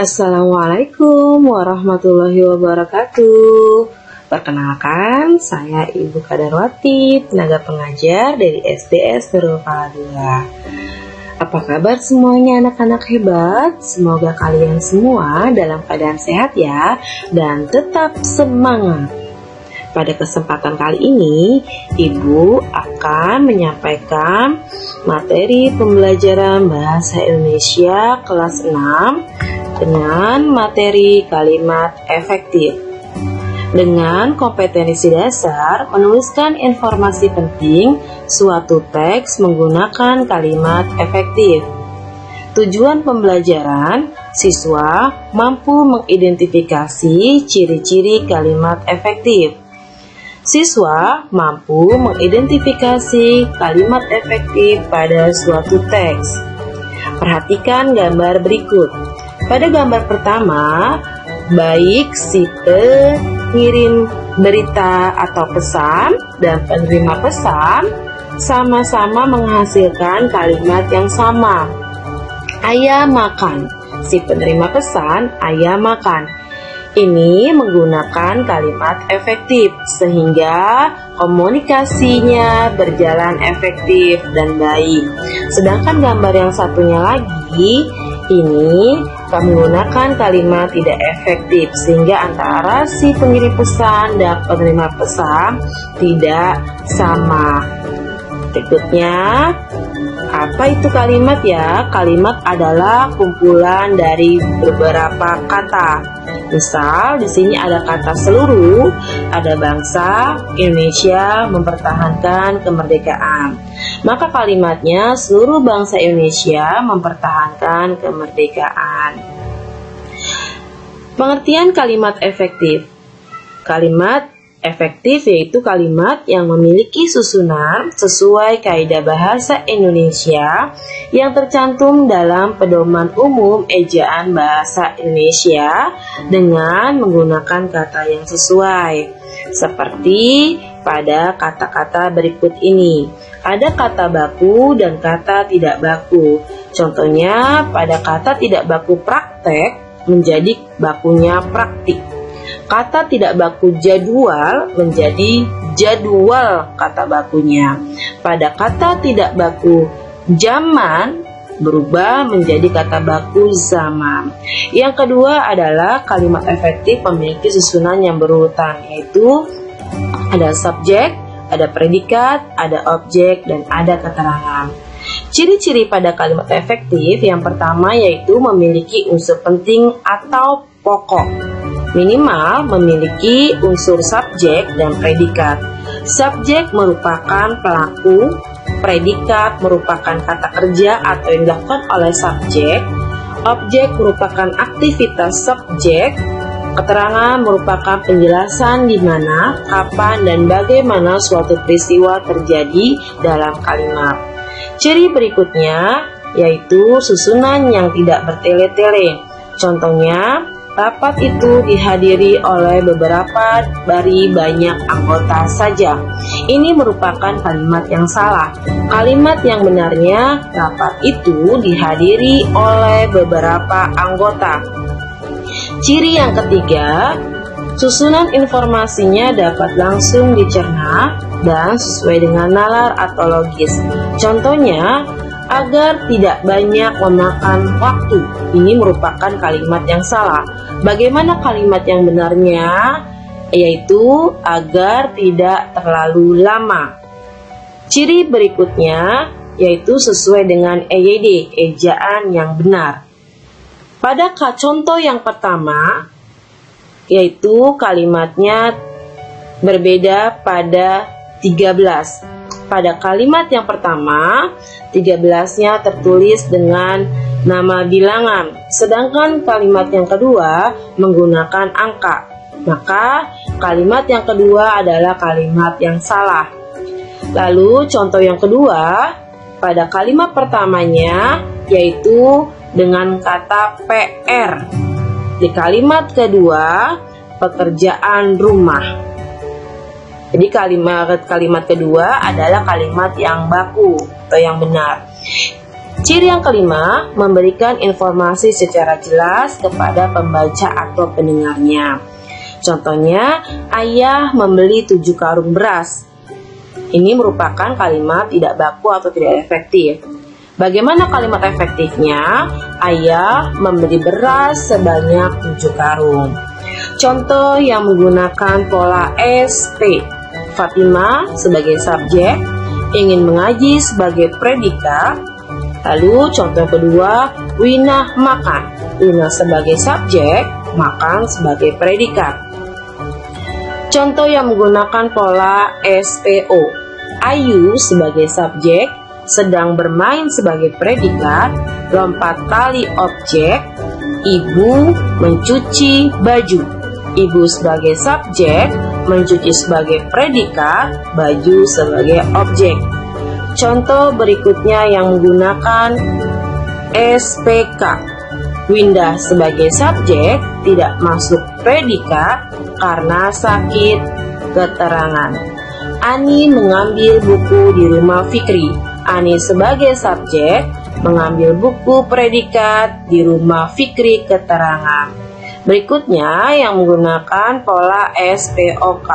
Assalamualaikum warahmatullahi wabarakatuh. Perkenalkan, saya Ibu Kadarwati, tenaga pengajar dari SDS Nurul Fala. Apa kabar semuanya anak-anak hebat? Semoga kalian semua dalam keadaan sehat ya, dan tetap semangat. Pada kesempatan kali ini, Ibu akan menyampaikan materi pembelajaran Bahasa Indonesia kelas 6 dengan materi kalimat efektif. Dengan kompetensi dasar, menuliskan informasi penting suatu teks menggunakan kalimat efektif. Tujuan pembelajaran, siswa mampu mengidentifikasi ciri-ciri kalimat efektif. Siswa mampu mengidentifikasi kalimat efektif pada suatu teks. Perhatikan gambar berikut. Pada gambar pertama, baik si pengirim berita atau pesan dan penerima pesan sama-sama menghasilkan kalimat yang sama. Ayah makan. Si penerima pesan, ayah makan. Ini menggunakan kalimat efektif sehingga komunikasinya berjalan efektif dan baik. Sedangkan gambar yang satunya lagi, ini menggunakan kalimat tidak efektif sehingga antara si pengirim pesan dan penerima pesan tidak sama. Berikutnya, apa itu kalimat ya? Kalimat adalah kumpulan dari beberapa kata. Misal di sini ada kata seluruh, ada bangsa Indonesia mempertahankan kemerdekaan. Maka kalimatnya seluruh bangsa Indonesia mempertahankan kemerdekaan. Pengertian kalimat efektif. Kalimat efektif yaitu kalimat yang memiliki susunan sesuai kaidah bahasa Indonesia yang tercantum dalam pedoman umum ejaan bahasa Indonesia dengan menggunakan kata yang sesuai. Seperti pada kata-kata berikut ini. Ada kata baku dan kata tidak baku. Contohnya pada kata tidak baku praktek menjadi bakunya praktik. Kata tidak baku jadwal menjadi jadwal kata bakunya. Pada kata tidak baku zaman berubah menjadi kata baku zaman. Yang kedua adalah kalimat efektif memiliki susunan yang berurutan, yaitu ada subjek, ada predikat, ada objek, dan ada keterangan. Ciri-ciri pada kalimat efektif yang pertama yaitu memiliki unsur penting atau pokok. Minimal memiliki unsur subjek dan predikat. Subjek merupakan pelaku, predikat merupakan kata kerja atau yang dilakukan oleh subjek, objek merupakan aktivitas subjek, keterangan merupakan penjelasan di mana, kapan, dan bagaimana suatu peristiwa terjadi dalam kalimat. Ciri berikutnya yaitu susunan yang tidak bertele-tele. Contohnya, rapat itu dihadiri oleh beberapa dari banyak anggota saja. Ini merupakan kalimat yang salah. Kalimat yang benarnya, rapat itu dihadiri oleh beberapa anggota. Ciri yang ketiga, susunan informasinya dapat langsung dicerna dan sesuai dengan nalar atau logis. Contohnya, agar tidak banyak memakan waktu. Ini merupakan kalimat yang salah. Bagaimana kalimat yang benarnya? Yaitu agar tidak terlalu lama. Ciri berikutnya yaitu sesuai dengan EYD, ejaan yang benar. Pada contoh yang pertama, yaitu kalimatnya berbeda pada 13. Pada kalimat yang pertama, 13-nya tertulis dengan nama bilangan, sedangkan kalimat yang kedua menggunakan angka. Maka kalimat yang kedua adalah kalimat yang salah. Lalu contoh yang kedua, pada kalimat pertamanya yaitu dengan kata PR. Di kalimat kedua, pekerjaan rumah. Jadi kalimat kedua adalah kalimat yang baku atau yang benar. Ciri yang kelima, memberikan informasi secara jelas kepada pembaca atau pendengarnya. Contohnya, ayah membeli 7 karung beras. Ini merupakan kalimat tidak baku atau tidak efektif. Bagaimana kalimat efektifnya? Ayah membeli beras sebanyak 7 karung. Contoh yang menggunakan pola SP. Fatimah sebagai subjek, ingin mengaji sebagai predikat. Lalu contoh kedua, Wina makan. Wina sebagai subjek, makan sebagai predikat. Contoh yang menggunakan pola SPO. Ayu sebagai subjek, sedang bermain sebagai predikat, lompat tali objek, ibu mencuci baju. Ibu sebagai subjek, mencuci sebagai predikat, baju sebagai objek. Contoh berikutnya yang menggunakan SPK. Windah sebagai subjek, tidak masuk predikat karena sakit. Keterangan. Ani mengambil buku di rumah Fikri. Ani sebagai subjek, mengambil buku predikat di rumah Fikri. Keterangan. Berikutnya yang menggunakan pola SPOK.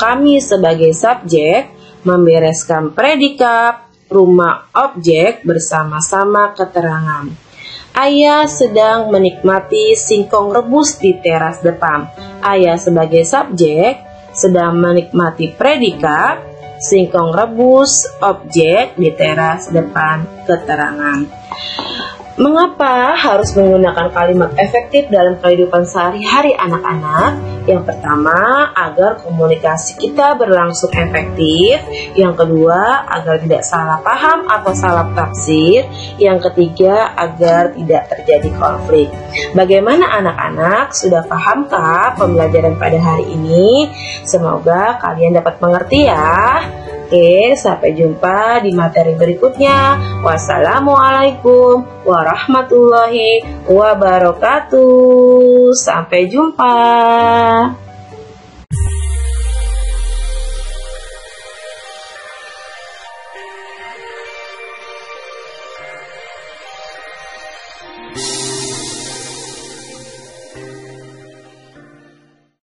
Kami sebagai subjek membereskan predikat, rumah objek bersama-sama. Keterangan. Ayah sedang menikmati singkong rebus di teras depan. Ayah sebagai subjek sedang menikmati predikat, singkong rebus objek di teras depan. Keterangan. Mengapa harus menggunakan kalimat efektif dalam kehidupan sehari-hari anak-anak? Yang pertama, agar komunikasi kita berlangsung efektif. Yang kedua, agar tidak salah paham atau salah tafsir. Yang ketiga, agar tidak terjadi konflik. Bagaimana anak-anak? Sudah pahamkah pembelajaran pada hari ini? Semoga kalian dapat mengerti ya. Oke, sampai jumpa di materi berikutnya. Wassalamualaikum warahmatullahi wabarakatuh. Sampai jumpa.